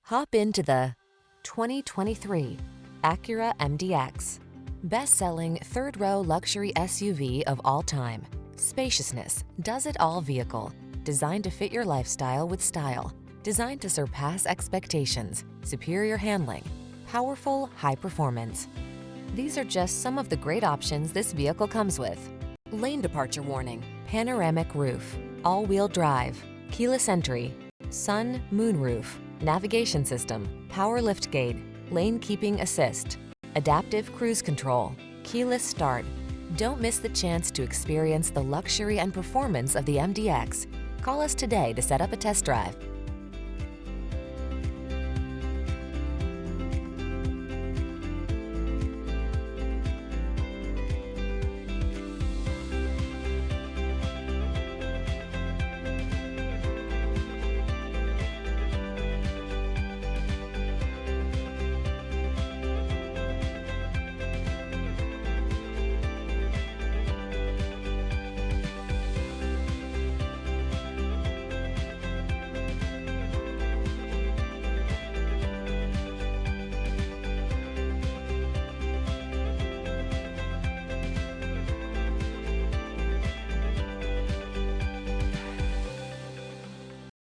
Hop into the 2023 Acura MDX. Best-selling third-row luxury SUV of all time. Spaciousness, does-it-all vehicle. Designed to fit your lifestyle with style. Designed to surpass expectations. Superior handling. Powerful, high performance. These are just some of the great options this vehicle comes with. Lane departure warning, panoramic roof, all-wheel drive, keyless entry, sun, moonroof, navigation system, power liftgate, lane keeping assist, adaptive cruise control, keyless start. Don't miss the chance to experience the luxury and performance of the MDX. Call us today to set up a test drive.